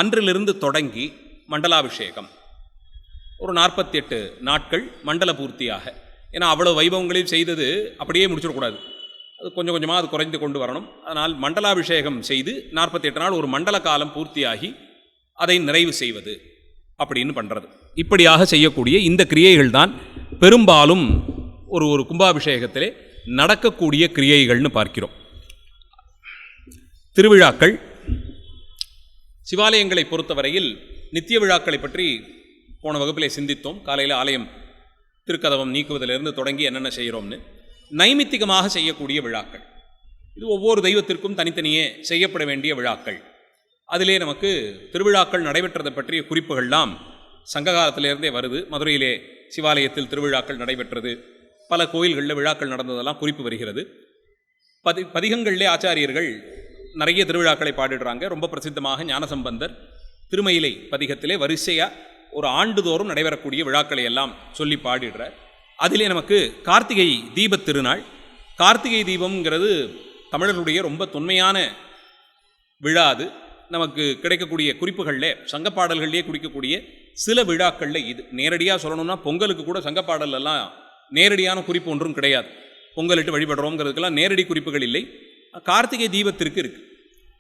அன்றிலிருந்து தொடங்கி மண்டலாபிஷேகம் ஒரு 48 நாட்கள் மண்டல பூர்த்தியாக ஏன்னா அவ்வளோ வைபவங்களையும் செய்தது அப்படியே முடிச்சிடக்கூடாது, அது கொஞ்சம் கொஞ்சமாக அது குறைந்து கொண்டு வரணும். அதனால் மண்டலாபிஷேகம் செய்து 48 நாள் ஒரு மண்டல காலம் பூர்த்தியாகி அதை நிறைவு செய்வது அப்படின்னு பண்ணுறது. இப்படியாக செய்யக்கூடிய இந்த கிரியைகள் தான் பெரும்பாலும் ஒரு கும்பாபிஷேகத்திலே நடக்கக்கூடிய கிரியைகள்னு பார்க்கிறோம். திருவிழாக்கள் சிவாலயங்களை பொறுத்தவரையில் நித்திய விழாக்களை பற்றி போன வகுப்பிலே சிந்தித்தோம். காலையில் ஆலயம் திருக்கதவம் நீக்குவதிலிருந்து தொடங்கி என்னென்ன செய்கிறோம்னு. நைமித்திகமாக செய்யக்கூடிய விழாக்கள், இது ஒவ்வொரு தெய்வத்திற்கும் தனித்தனியே செய்யப்பட வேண்டிய விழாக்கள். அதிலே நமக்கு திருவிழாக்கள் நடைபெற்றதை பற்றிய குறிப்புகள்லாம் சங்க காலத்திலேருந்தே வருது. மதுரையிலே சிவாலயத்தில் திருவிழாக்கள் நடைபெற்றது, பல கோயில்களில் விழாக்கள் நடந்ததெல்லாம் குறிப்பு வருகிறது. பதிகங்களிலே ஆச்சாரியர்கள் நிறைய திருவிழாக்களை பாடிடுறாங்க. ரொம்ப பிரசித்தமாக ஞானசம்பந்தர் திருமயிலை பதிகத்திலே வரிசையாக ஒரு ஆண்டுதோறும் நடைபெறக்கூடிய விழாக்களை எல்லாம் சொல்லி பாடிடுறார். அதிலே நமக்கு கார்த்திகை தீபத் திருநாள், கார்த்திகை தீபம்ங்கிறது தமிழர்களுடைய ரொம்ப தொன்மையான விழா. அது நமக்கு கிடைக்கக்கூடிய குறிப்புகளில் சங்கப்பாடல்களிலே குறிக்கக்கூடிய சில விழாக்களில் இது. நேரடியாக சொல்லணும்னா பொங்கலுக்கு கூட சங்கப்பாடலெல்லாம் நேரடியான குறிப்பு ஒன்றும் கிடையாது. பொங்கலிட்டு வழிபடுறோங்கிறதுக்கெல்லாம் நேரடி குறிப்புகள் இல்லை. கார்த்திகை தீபத்திற்கு இருக்குது.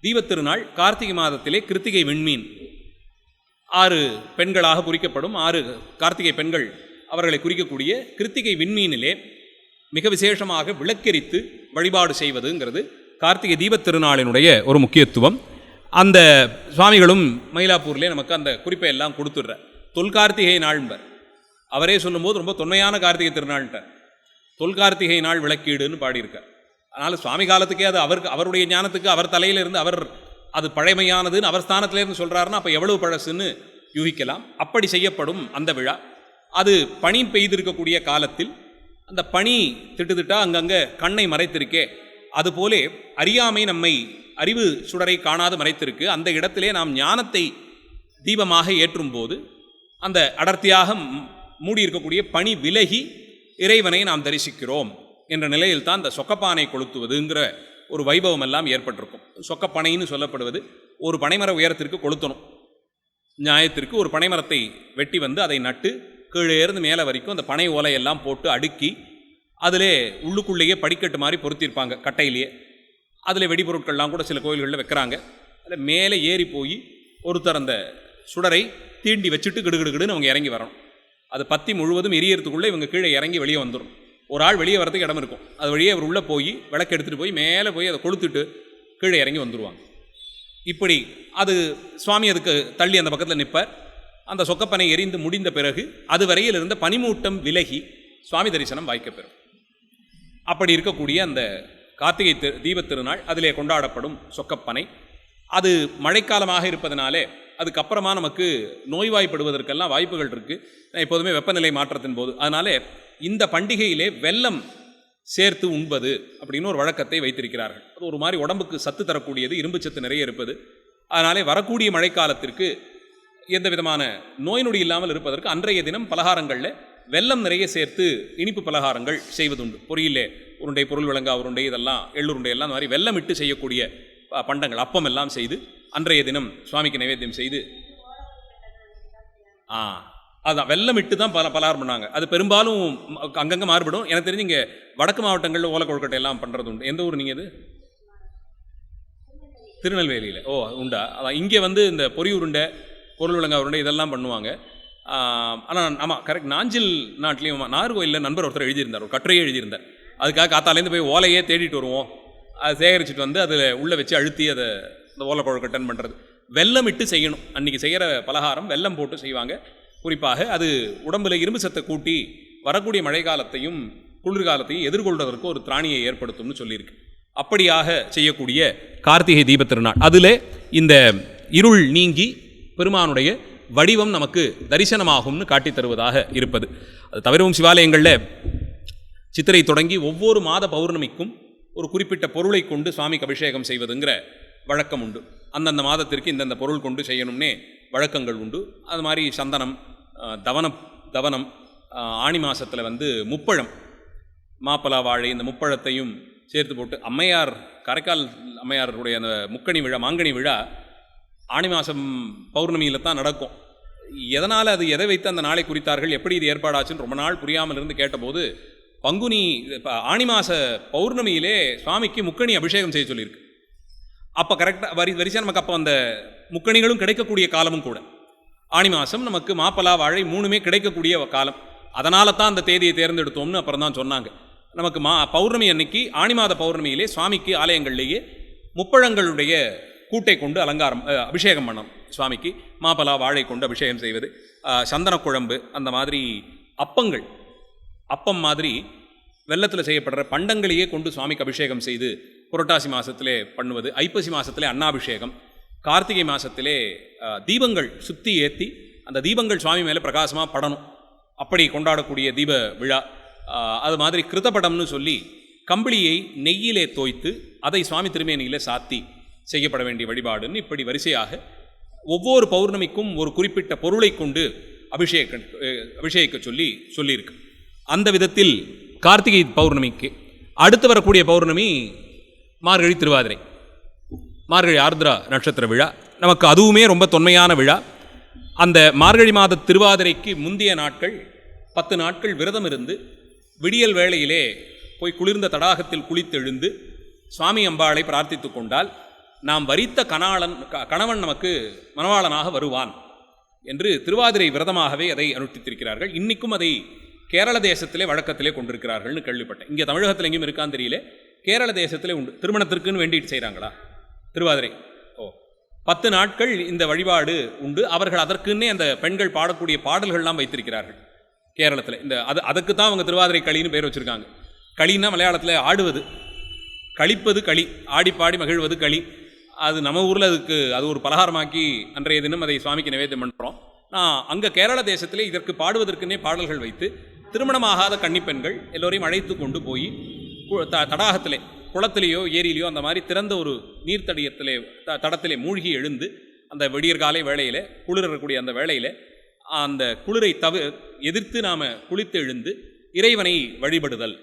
தீபத்திருநாள் கார்த்திகை மாதத்திலே கிருத்திகை விண்மீன் 6 பெண்களாக குறிக்கப்படும். 6 கார்த்திகை பெண்கள் அவர்களை குறிக்கக்கூடிய கிருத்திகை விண்மீனிலே மிக விசேஷமாக விளக்கெரித்து வழிபாடு செய்வதுங்கிறது கார்த்திகை தீபத்திருநாளினுடைய ஒரு முக்கியத்துவம். அந்த சுவாமிகளும் மயிலாப்பூர்லேயே நமக்கு அந்த குறிப்பை எல்லாம் கொடுத்துடுற. தொல்கார்த்திகை நாள்பர் அவரே சொல்லும்போது ரொம்ப தொன்மையான கார்த்திகை திருநாள்ன்றார். தொல்கார்த்திகை நாள் விளக்கீடுன்னு பாடியிருக்கார். அதனால் சுவாமி காலத்துக்கே அது அவருடைய ஞானத்துக்கு அவர் தலையிலிருந்து அவர் அது பழமையானதுன்னு அவர் ஸ்தானத்திலேருந்து சொல்கிறாருன்னா அப்போ எவ்வளவு பழசுன்னு யூகிக்கலாம். அப்படி செய்யப்படும் அந்த விழா. அது பனி பெய்திருக்கக்கூடிய காலத்தில் அந்த பனி திட்டுத்திட்டா அங்கங்கே கண்ணை மறைத்திருக்கே, அதுபோலே அறியாமை நம்மை அறிவு சுடரை காணாது மறைத்திருக்கு. அந்த இடத்திலே நாம் ஞானத்தை தீபமாக ஏற்றும் போது அந்த அடர்த்தியாக மூடியிருக்கக்கூடிய பனி விலகி இறைவனை நாம் தரிசிக்கிறோம் என்ற நிலையில் தான் இந்த சொக்கப்பானை கொளுத்துவதுங்கிற ஒரு வைபவம் எல்லாம் ஏற்பட்டிருக்கும். சொக்கப்பனைன்னு சொல்லப்படுவது ஒரு பனைமர உயரத்திற்கு கொளுத்தணும். நியாயத்திற்கு ஒரு பனைமரத்தை வெட்டி வந்து அதை நட்டு கீழே இருந்து மேலே வரைக்கும் அந்த பனை ஓலையெல்லாம் போட்டு அடுக்கி அதிலே உள்ளுக்குள்ளேயே படிக்கட்டு மாதிரி பொருத்தியிருப்பாங்க கட்டையிலேயே. அதில் வெடிபொருட்கள்லாம் கூட சில கோயில்களில் வைக்கிறாங்க. அதில் மேலே ஏறி போய் ஒருத்தர் அந்த சுடரை தீண்டி வச்சுட்டு கிடுகிடுன்னு அவங்க இறங்கி வரணும். அது பத்தி முழுவதும் எரியறதுக்குள்ளே இவங்க கீழே இறங்கி வெளியே வந்துடும். ஒரு ஆள் வெளியே வரதுக்கு இடம் இருக்கும். அது வழியே அவர் உள்ளே போய் விளக்கு எடுத்துகிட்டு போய் மேலே போய் அதை கொளுத்துட்டு கீழே இறங்கி வந்துடுவாங்க. இப்படி அது சுவாமி அதுக்கு தள்ளி அந்த பக்கத்தில் நிற்பார். அந்த சொக்கப்பனை எரிந்து முடிந்த பிறகு அது வரையில் இருந்த பனிமூட்டம் விலகி சுவாமி தரிசனம் வாய்க்கப்பெறும். அப்படி இருக்கக்கூடிய அந்த கார்த்திகை தீபத் திருநாள் அதிலே கொண்டாடப்படும் சொக்கப்பனை. அது மழைக்காலமாக இருப்பதனாலே அதுக்கப்புறமா நமக்கு நோய்வாய்ப்படுவதற்கெல்லாம் வாய்ப்புகள் இருக்குது, எப்போதுமே வெப்பநிலை மாற்றத்தின் போது. அதனாலே இந்த பண்டிகையிலே வெல்லம் சேர்த்து உண்பது அப்படின்னு ஒரு வழக்கத்தை வைத்திருக்கிறார்கள். அது ஒரு மாதிரி உடம்புக்கு சத்து தரக்கூடியது, இரும்பு சத்து நிறைய இருப்பது. அதனாலே வரக்கூடிய மழைக்காலத்திற்கு எந்த விதமான நோய் நொடி இல்லாமல் இருப்பதற்கு அன்றைய தினம் பலகாரங்களில் வெல்லம் நிறைய சேர்த்து இனிப்பு பலகாரங்கள் செய்வதுண்டு. பொரியிலே உருண்டை, பொருள் விளங்கா உருண்டை, இதெல்லாம் எள்ளுருண்டை எல்லாம் மாதிரி வெல்லம் இட்டு செய்யக்கூடிய பண்டங்கள், அப்பம் எல்லாம் செய்து அன்றைய தினம் சுவாமிக்கு நைவேத்தியம் செய்து அதுதான் வெல்லம் இட்டு தான் பலகாரம் பண்ணாங்க. அது பெரும்பாலும் அங்கங்கே மாறுபடும். எனக்கு தெரிஞ்சு இங்கே வடக்கு மாவட்டங்களில் ஓலை கொழுக்கட்டை எல்லாம் பண்ணுறது உண்டு. எந்த ஊர் நீங்கள்? அது திருநெல்வேலியில். ஓ உண்டா? அதான் இங்கே வந்து இந்த பொரி உருண்டை, பொருள் விளங்கா உருண்டை இதெல்லாம் பண்ணுவாங்க. ஆனால் ஆமாம் கரெக்ட். நாஞ்சில் நாட்டிலையும் நாகர்கோயிலில் நண்பர் ஒருத்தர் எழுதியிருந்தார், ஒரு கட்டுரையே எழுதியிருந்தார். அதுக்காக காத்தாலேருந்து போய் ஓலையே தேடிட்டு வருவோம், அதை சேகரிச்சுட்டு வந்து அதில் உள்ளே வச்சு அழுத்தி அதை இந்த ஓலை கொழுக்கட்டைன்னு பண்ணுறது. வெல்லம் இட்டு செய்யணும். அன்றைக்கி செய்கிற பலகாரம் வெல்லம் போட்டு செய்வாங்க. குறிப்பாக அது உடம்பில் இரும்பு சத்தை கூட்டி வரக்கூடிய மழை காலத்தையும் குளிர்காலத்தையும் எதிர்கொள்வதற்கு ஒரு திராணியை ஏற்படுத்தும்னு சொல்லியிருக்கு. அப்படியாக செய்யக்கூடிய கார்த்திகை தீபத் திருநாள், அதில் இந்த இருள் நீங்கி பெருமானுடைய வடிவம் நமக்கு தரிசனமாகும்னு காட்டி தருவதாக இருப்பது. அது தவிரவும் சிவாலயங்களில் சித்திரை தொடங்கி ஒவ்வொரு மாத பௌர்ணமிக்கும் ஒரு குறிப்பிட்ட பொருளை கொண்டு சுவாமிக்கு அபிஷேகம் செய்வதுங்கிற வழக்கம் உண்டு. அந்தந்த மாதத்திற்கு இந்தந்த பொருள் கொண்டு செய்யணும்னே வழக்கங்கள் உண்டு. அது மாதிரி சந்தனம், தவனம், ஆணி மாதத்தில் வந்து முப்பழம், மாப்பலா வாழை, இந்த முப்பழத்தையும் சேர்த்து போட்டு அம்மையார், காரைக்கால் அம்மையாருடைய அந்த முக்கணி விழா, மாங்கனி விழா ஆணி மாதம் பௌர்ணமியில் தான் நடக்கும். எதனால் அது எதை வைத்து அந்த நாளை குறித்தார்கள், எப்படி இது ஏற்பாடாச்சுன்னு ரொம்ப நாள் புரியாமல் இருந்து கேட்டபோது பங்குனி ஆணி மாத பௌர்ணமியிலே சுவாமிக்கு முக்கணி அபிஷேகம் செய்ய சொல்லியிருக்கு. அப்போ கரெக்டாக வரிசையாக நமக்கு அப்போ அந்த முக்கணிகளும் கிடைக்கக்கூடிய காலமும் கூட. ஆணி மாதம் நமக்கு மாப்பலா வாழை மூணுமே கிடைக்கக்கூடிய காலம். அதனால தான் அந்த தேதியை தேர்ந்தெடுத்தோம்னு அப்புறம் தான் சொன்னாங்க. நமக்கு பௌர்ணமி அன்னைக்கு ஆணி மாத பௌர்ணமியிலே சுவாமிக்கு ஆலயங்கள்லேயே முப்பழங்களுடைய கூட்டை கொண்டு அபிஷேகம் பண்ணணும். சுவாமிக்கு மாப்பலா வாழை கொண்டு அபிஷேகம் செய்வது, சந்தன குழம்பு, அந்த மாதிரி அப்பங்கள், அப்பம் மாதிரி வெள்ளத்தில் செய்யப்படுற பண்டங்களையே கொண்டு சுவாமிக்கு அபிஷேகம் செய்து புரட்டாசி மாதத்திலே பண்ணுவது, ஐப்பசி மாதத்திலே அன்னாபிஷேகம், கார்த்திகை மாதத்திலே தீபங்கள் சுற்றி ஏற்றி அந்த தீபங்கள் சுவாமி மேலே பிரகாசமாக படணும். அப்படி கொண்டாடக்கூடிய தீப விழா. அது மாதிரி கிருதபடம்னு சொல்லி கம்பிளியை நெய்யிலே தோய்த்து அதை சுவாமி திருமேனியில் சாத்தி செய்யப்பட வேண்டிய வழிபாடுன்னு இப்படி வரிசையாக ஒவ்வொரு பௌர்ணமிக்கும் ஒரு குறிப்பிட்ட பொருளை கொண்டு அபிஷேகிக்க சொல்லியிருக்கு. அந்த விதத்தில் கார்த்திகை பௌர்ணமிக்கு அடுத்து வரக்கூடிய பௌர்ணமி மார்கழி திருவாதிரை, மார்கழி ஆர்திரா நட்சத்திர விழா. நமக்கு அதுவுமே ரொம்ப தொன்மையான விழா. அந்த மார்கழி மாத திருவாதிரைக்கு முந்தைய நாட்கள் 10 நாட்கள் விரதம் இருந்து விடியல் வேளையிலே போய் குளிர்ந்த தடாகத்தில் குளித்தெழுந்து சுவாமி அம்பாளை பிரார்த்தித்து கொண்டால் நாம் வரித்த கணவன் நமக்கு மணவாளனாக வருவான் என்று திருவாதிரை விரதமாகவே அதை அனுஷ்டித்திருக்கிறார்கள். இன்றைக்கும் அதை கேரள தேசத்திலே வழக்கத்திலே கொண்டிருக்கிறார்கள்னு கேள்விப்பட்டேன். இங்கே தமிழகத்தில் எங்கேயும் இருக்கான்னு தெரியல, கேரள தேசத்திலே உண்டு. திருமணத்திற்குன்னு வேண்டிட்டு செய்கிறாங்களா திருவாதிரை? 10 நாட்கள் இந்த வழிபாடு உண்டு. அவர்கள் அதற்குன்னே அந்த பெண்கள் பாடக்கூடிய பாடல்கள்லாம் வைத்திருக்கிறார்கள் கேரளத்தில். அதுக்கு தான் அவங்க திருவாதிரை களின்னு பேர் வச்சுருக்காங்க. களின்னா மலையாளத்தில் ஆடுவது, கழிப்பது களி, ஆடி பாடி மகிழ்வது களி. அது நம்ம ஊரில் அது ஒரு பலகாரமாக்கி அன்றைய தினம் அதை சுவாமிக்கு நிவேதம் பண்ணுறோம். அங்கே கேரள தேசத்திலே இதற்கு பாடுவதற்குன்னே பாடல்கள் வைத்து திருமணமாகாத கன்னிப்பெண்கள் எல்லோரையும் அழைத்து கொண்டு போய் தடாகத்திலே, குளத்திலேயோ ஏரியிலையோ அந்த மாதிரி திறந்த ஒரு நீர்த்தடியத்திலே தடத்திலே மூழ்கி எழுந்து அந்த விடியற்காலை வேளையில் குளிரக்கூடிய அந்த வேளையில் அந்த குளிரை எதிர்த்து நாம் குளித்து எழுந்து இறைவனை வழிபடுதல்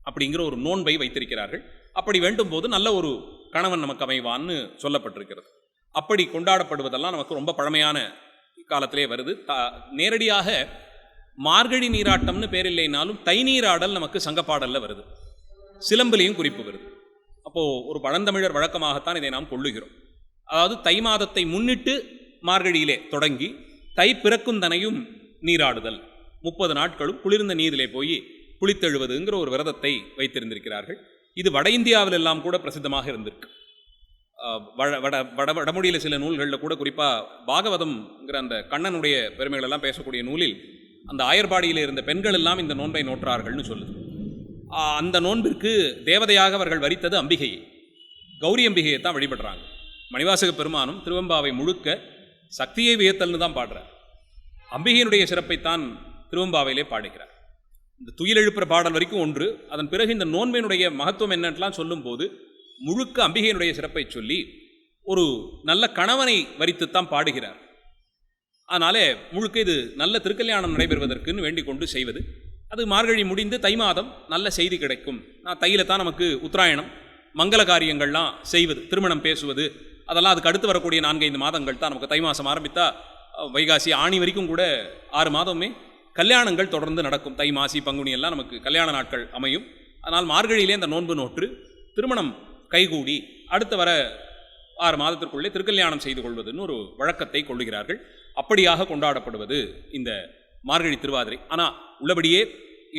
அப்படிங்கிற ஒரு நோன்பை வைத்திருக்கிறார்கள். அப்படி வேண்டும் போது நல்ல ஒரு கணவன் நமக்கு அமைவான்னு சொல்லப்பட்டிருக்கிறது. அப்படி கொண்டாடப்படுவதெல்லாம் நமக்கு ரொம்ப பழமையான காலத்திலே வருது. நேரடியாக மார்கழி நீராட்டம்னு பேர் இல்லைனாலும் தை நீராடல் நமக்கு சங்கப்பாடலில் வருது, சிலம்பிலையும் குறிப்பு வருது. அப்போது ஒரு பழந்தமிழர் வழக்கமாகத்தான் இதை நாம் கொள்ளுகிறோம். அதாவது தை மாதத்தை முன்னிட்டு மார்கழியிலே தொடங்கி தை பிறக்குந்தனையும் நீராடுதல், 30 நாட்களும் குளிர்ந்த நீரிலே போய் குளித்தெழுவதுங்கிற ஒரு விரதத்தை வைத்திருந்திருக்கிறார்கள். இது வட இந்தியாவில் எல்லாம் கூட பிரசித்தமாக இருந்திருக்கு. வடமொழியில் சில நூல்களில் கூட, குறிப்பாக பாகவதம்ங்கிற அந்த கண்ணனுடைய பெருமைகள் எல்லாம் பேசக்கூடிய நூலில் அந்த ஆயர்பாடியில் இருந்த பெண்கள் எல்லாம் இந்த நோன்பை நோற்றார்கள்னு சொல்லுது. அந்த நோன்பிற்கு தேவதையாக அவர்கள் வரித்தது அம்பிகையை, கௌரி அம்பிகையை தான் வழிபடுறாங்க. மணிவாசக பெருமானும் திருவெம்பாவை முழுக்க சக்தியை வியத்தல்னு தான் பாடுறார். அம்பிகையினுடைய சிறப்பைத்தான் திருவெம்பாவையிலே பாடுகிறார். இந்த துயில் எழுப்புற பாடல் வரைக்கும் ஒன்று. அதன் பிறகு இந்த நோன்பினுடைய மகத்துவம் என்னென்னலாம் சொல்லும்போது முழுக்க அம்பிகையினுடைய சிறப்பை சொல்லி ஒரு நல்ல கணவனை வரித்துத்தான் பாடுகிறார். அதனாலே முழுக்க இது நல்ல திருக்கல்யாணம் நடைபெறுவதற்குன்னு வேண்டிக் கொண்டு செய்வது. அது மார்கழி முடிந்து தை மாதம் நல்ல செய்தி கிடைக்கும். தையில தான் நமக்கு உத்தராயணம், மங்கள காரியங்கள்லாம் செய்வது, திருமணம் பேசுவது, அதெல்லாம் அதுக்கு அடுத்து வரக்கூடிய 4-5 மாதங்கள் தான். நமக்கு தை மாதம் ஆரம்பித்தா வைகாசி ஆணி வரைக்கும் கூட 6 மாதமே கல்யாணங்கள் தொடர்ந்து நடக்கும். தை மாசி பங்குனி எல்லாம் நமக்கு கல்யாண நாட்கள் அமையும். அதனால் மார்கழியிலே அந்த நோன்பு நோற்று திருமணம் கைகூடி அடுத்து வர 6 மாதத்திற்குள்ளே திருக்கல்யாணம் செய்து கொள்வதுன்னு ஒரு வழக்கத்தை கொள்ளுகிறார்கள். அப்படியாக கொண்டாடப்படுவது இந்த மார்கழி திருவாதிரை. ஆனால் உள்ளபடியே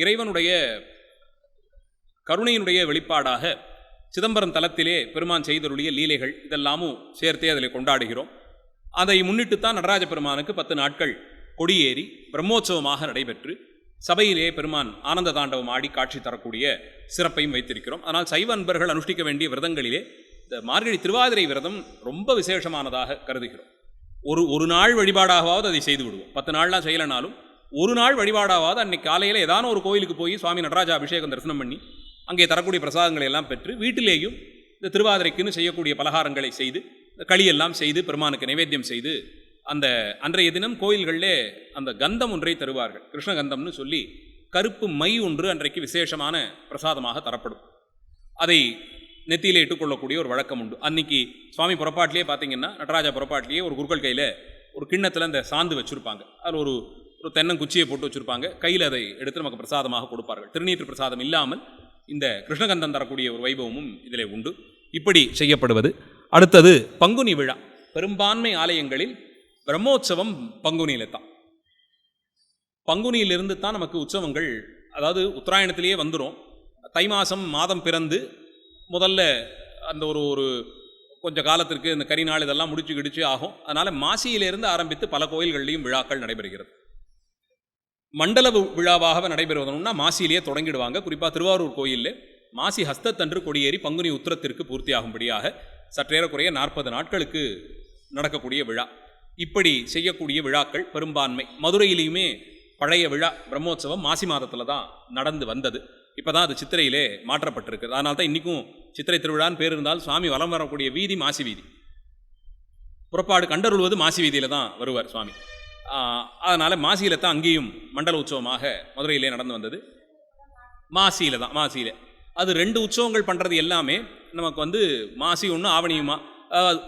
இறைவனுடைய கருணையினுடைய வெளிப்பாடாக சிதம்பரம் தலத்திலே பெருமான் செய்தருடைய லீலைகள் இதெல்லாமும் சேர்த்தே அதில் கொண்டாடுகிறோம். அதை முன்னிட்டுத்தான் நடராஜ பெருமானுக்கு 10 நாட்கள் கொடியேறி பிரம்மோற்சவமாக நடைபெற்று சபையிலே பெருமான் ஆனந்த தாண்டவம் ஆடி காட்சி தரக்கூடிய சிறப்பையும் வைத்திருக்கிறோம். ஆனால் சைவ அன்பர்கள் அனுஷ்டிக்க வேண்டிய விரதங்களிலே இந்த மார்கழி திருவாதிரை விரதம் ரொம்ப விசேஷமானதாக கருதுகிறோம். ஒரு நாள் வழிபாடாகவாவது அதை செய்து விடுவோம். 10 நாள்லாம் செய்யலைனாலும் ஒரு நாள் வழிபாடாவது அன்னைக்கு காலையில் ஏதான ஒரு கோயிலுக்கு போய் சுவாமி நடராஜா அபிஷேகம் தரிசனம் பண்ணி அங்கே தரக்கூடிய பிரசாதங்களை எல்லாம் பெற்று வீட்டிலேயும் இந்த திருவாதிரைக்குன்னு செய்யக்கூடிய பலகாரங்களை செய்து களியெல்லாம் செய்து பெருமானுக்கு நைவேத்தியம் செய்து அந்த அன்றைய தினம் கோயில்களிலே அந்த கந்தம் ஒன்றை தருவார்கள். கிருஷ்ணகந்தம்னு சொல்லி கருப்பு மை ஒன்று அன்றைக்கு விசேஷமான பிரசாதமாக தரப்படும். அதை நெத்தியிலே இட்டுக்கொள்ளக்கூடிய ஒரு வழக்கம் உண்டு. அன்னைக்கு சுவாமி புறப்பாட்டிலே பார்த்தீங்கன்னா நடராஜா புறப்பாட்டிலேயே ஒரு குருக்கள் கையில் ஒரு கிண்ணத்தில் அந்த சாந்து வச்சுருப்பாங்க. அதில் ஒரு தென்னங்குச்சியை போட்டு வச்சுருப்பாங்க, கையில் அதை எடுத்து நமக்கு பிரசாதமாக கொடுப்பார்கள். திருநீற்று பிரசாதம் இல்லாமல் இந்த கிருஷ்ணகந்தம் தரக்கூடிய ஒரு வைபவமும் இதிலே உண்டு. இப்படி செய்யப்படுவது. அடுத்தது பங்குனி விழா. பெரும்பான்மை ஆலயங்களில் பிரம்மோற்சவம் பங்குனியில தான். பங்குனியிலிருந்து தான் நமக்கு உற்சவங்கள், அதாவது உத்தராயணத்திலேயே வந்துடும். தை மாதம் பிறந்து முதல்ல அந்த ஒரு கொஞ்சம் காலத்திற்கு இந்த கரிநாள் இதெல்லாம் முடிச்சு கிடிச்சு ஆகும். அதனால் மாசியிலிருந்து ஆரம்பித்து பல கோயில்கள்லையும் விழாக்கள் நடைபெறுகிறது. மண்டல விழாவாக நடைபெறுவதுன்னா மாசியிலேயே தொடங்கிடுவாங்க. குறிப்பாக திருவாரூர் கோயிலில் மாசி ஹஸ்தத்தன்று கொடியேறி பங்குனி உத்திரத்திற்கு பூர்த்தியாகும்படியாக சற்றேறக்குறைய 40 நாட்களுக்கு நடக்கக்கூடிய விழா. இப்படி செய்யக்கூடிய விழாக்கள் பெரும்பான்மை. மதுரையிலையுமே பழைய விழா பிரம்மோற்சவம் மாசி மாதத்தில் தான் நடந்து வந்தது. இப்போ தான் அது சித்திரையிலே மாற்றப்பட்டிருக்கு. அதனால தான் இன்றைக்கும் சித்திரை திருவிழான்னு பேர் இருந்தால் சுவாமி வலம் வரக்கூடிய வீதி மாசி வீதி. புறப்பாடு கண்டருள்வது மாசி வீதியில் தான் வருவார் சுவாமி. அதனால் மாசியில் தான் அங்கேயும் மண்டல உற்சவமாக மதுரையிலே நடந்து வந்தது. மாசியில் தான், மாசியில் அது 2 உற்சவங்கள் பண்ணுறது எல்லாமே நமக்கு மாசி ஒன்று ஆவணியுமா,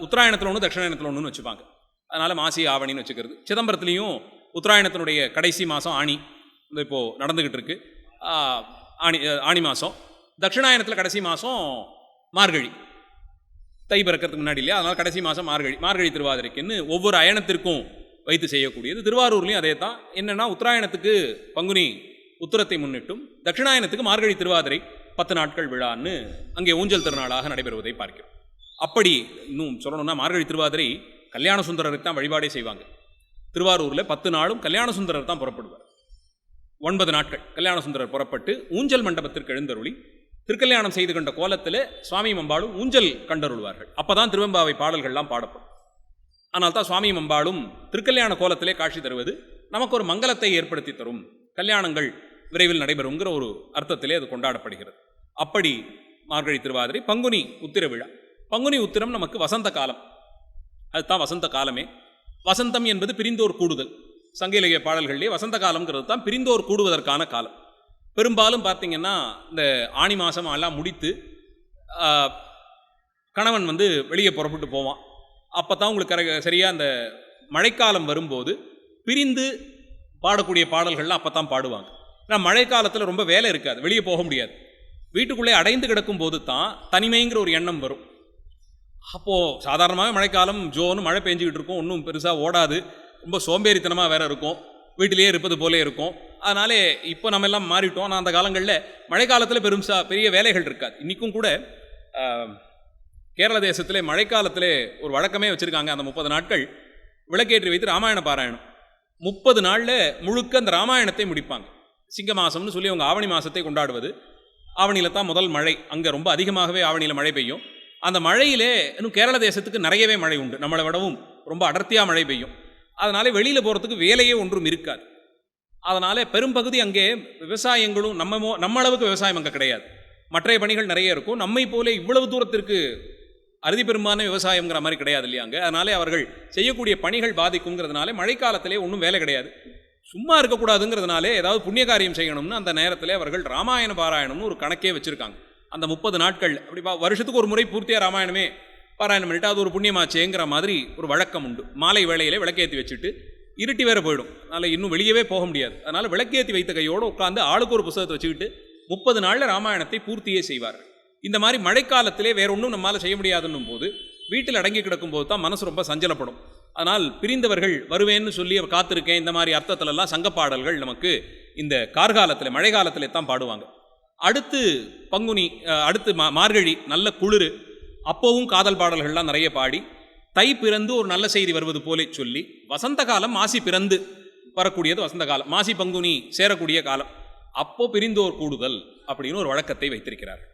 உத்தராயணத்தில் ஒன்று தட்சிணாயணத்தில் ஒன்றுன்னு வச்சுப்பாங்க. அதனால் மாசி ஆவணின்னு வச்சுக்கிறது. சிதம்பரத்துலேயும் உத்தராயணத்தினுடைய கடைசி மாதம் ஆணி இப்போது நடந்துக்கிட்டு இருக்கு. ஆணி மாதம். தட்சிணாயணத்தில் கடைசி மாதம் மார்கழி, தை பிறக்கிறதுக்கு முன்னாடி இல்லையா, அதனால் கடைசி மாதம் மார்கழி திருவாதிரைக்குன்னு ஒவ்வொரு அயனத்திற்கும் வைத்து செய்யக்கூடியது. திருவாரூர்லேயும் அதே தான். என்னென்னா உத்தராயணத்துக்கு பங்குனி உத்திரத்தை முன்னிட்டும் தட்சிணாயனத்துக்கு மார்கழி திருவாதிரை 10 நாட்கள் விழான்னு அங்கே ஊஞ்சல் திருநாளாக நடைபெறுவதை பார்க்கிறோம். அப்படி இன்னும் சொல்லணும்னா மார்கழி திருவாதிரை கல்யாண சுந்தரரை தான் வழிபாடே செய்வாங்க. திருவாரூரில் 10 நாளும் கல்யாண சுந்தரர் தான் புறப்படுவார். 9 நாட்கள் கல்யாண சுந்தரர் புறப்பட்டு ஊஞ்சல் மண்டபத்திற்கு எழுந்தருளி திருக்கல்யாணம் செய்து கொண்ட கோலத்தில் சுவாமி அம்பாளும் ஊஞ்சல் கண்டருள்வார்கள். அப்போதான் திருவெம்பாவை பாடல்கள்லாம் பாடப்படும். ஆனால் தான் சுவாமி அம்பாளும் திருக்கல்யாண கோலத்திலே காட்சி தருவது நமக்கு ஒரு மங்களத்தை ஏற்படுத்தி தரும், கல்யாணங்கள் விரைவில் நடைபெறுங்கிற ஒரு அர்த்தத்திலே அது கொண்டாடப்படுகிறது. அப்படி மார்கழி திருவாதிரை. பங்குனி உத்திர விழா. பங்குனி உத்திரம் நமக்கு வசந்த காலம். அதுதான் வசந்த காலமே. வசந்தம் என்பது பிரிந்தோர் கூடுதல். சங்க இலக்கிய பாடல்களிலே வசந்த காலம்ங்கிறது தான் பிரிந்தோர் கூடுவதற்கான காலம். பெரும்பாலும் பார்த்தீங்கன்னா இந்த ஆணி மாதம் எல்லாம் முடித்து கணவன் வெளியே புறப்பட்டு போவான். அப்போ தான் உங்களுக்கு சரியாக அந்த மழைக்காலம் வரும்போது பிரிந்து பாடக்கூடிய பாடல்கள்லாம் அப்போ தான் பாடுவாங்க. ஏன்னா மழைக்காலத்தில் ரொம்ப வேலை இருக்காது, வெளியே போக முடியாது. வீட்டுக்குள்ளே அடைந்து கிடக்கும் போது தான் தனிமைங்கிற ஒரு எண்ணம் வரும். அப்போது சாதாரணமாக மழைக்காலம் ஜோன்னு மழை பெஞ்சிக்கிட்டு இருக்கும், ஒன்றும் பெருசாக ஓடாது, ரொம்ப சோம்பேறித்தனமாக வேற இருக்கும், வீட்டிலேயே இருப்பது போலே இருக்கும். அதனாலே இப்போ நம்ம எல்லாம் மாறிட்டோம். ஆனால் அந்த காலங்களில் மழைக்காலத்தில் பெரிய வேலைகள் இருக்காது. இன்றைக்கும் கூட கேரள தேசத்திலே மழைக்காலத்திலே ஒரு வழக்கமே வச்சுருக்காங்க. அந்த 30 நாட்கள் விளக்கேற்றி வைத்து ராமாயண பாராயணம் 30 நாளில் முழுக்க அந்த ராமாயணத்தை முடிப்பாங்க. சிங்க மாதம்னு சொல்லி அவங்க ஆவணி மாதத்தை கொண்டாடுவது. ஆவணியில் தான் முதல் மழை. அங்கே ரொம்ப அதிகமாகவே ஆவணியில் மழை பெய்யும். அந்த மழையிலே இன்னும் கேரள தேசத்துக்கு நிறையவே மழை உண்டு, நம்மளை விடவும் ரொம்ப அடர்த்தியாக மழை பெய்யும். அதனால வெளியில் போகிறதுக்கு வேலையே ஒன்றும் இருக்காது. அதனால் பெரும்பகுதி அங்கே விவசாயங்களும் நம்ம அளவுக்கு விவசாயம் அங்கே கிடையாது. மற்ற பணிகள் நிறைய இருக்கும். நம்மை போல இவ்வளவு தூரத்திற்கு அறுதி பெரும்பான விவசாயங்கிற மாதிரி கிடையாது இல்லையா அங்கே. அதனாலே அவர்கள் செய்யக்கூடிய பணிகள் பாதிக்குங்கிறதுனால மழைக்காலத்திலே ஒன்றும் வேலை கிடையாது. சும்மா இருக்கக்கூடாதுங்கிறதுனாலே ஏதாவது புண்ணிய காரியம் செய்யணும்னு அந்த நேரத்தில் அவர்கள் ராமாயண பாராயணம்னு ஒரு கணக்கே வச்சுருக்காங்க. அந்த 30 நாட்கள் அப்படி வருஷத்துக்கு ஒரு முறை பூர்த்தியாக ராமாயணமே பாராயணம் பண்ணிட்டு அது ஒரு புண்ணியமாச்சேங்கிற மாதிரி ஒரு வழக்கம் உண்டு. மாலை வேளையிலே விளக்கேற்றி வச்சுட்டு இருட்டி வேற போயிடும், அதனால் இன்னும் வெளியவே போக முடியாது. அதனால் விளக்கேற்றி வைத்த கையோடு உட்காந்து ஆளுக்கு ஒரு புத்தகத்தை வச்சுக்கிட்டு 30 நாளில் ராமாயணத்தை பூர்த்தியே செய்வார்கள். இந்த மாதிரி மழைக்காலத்திலே வேற ஒன்றும் நம்மளால் செய்ய முடியாதுன்னும் போது வீட்டில் அடங்கி கிடக்கும் போது தான் மனசு ரொம்ப சஞ்சலப்படும். அதனால் பிரிந்தவர்கள் வருவேன்னு சொல்லி அவர் காத்திருக்கேன், இந்த மாதிரி அர்த்தத்திலெல்லாம் சங்கப்பாடல்கள் நமக்கு இந்த கார்காலத்தில் மழை காலத்திலே தான் பாடுவாங்க. அடுத்து பங்குனி, அடுத்து மார்கழி நல்ல குளிர், அப்போவும் காதல் பாடல்கள்லாம் நிறைய பாடி தை பிறந்து ஒரு நல்ல செய்தி வருவது போலே சொல்லி வசந்த காலம் மாசி பிறந்து வரக்கூடியது வசந்த காலம், மாசி பங்குனி சேரக்கூடிய காலம். அப்போ பிரிந்தோர் கூடுதல் அப்படின்னு ஒரு வழக்கத்தை வைத்திருக்கிறார்கள்.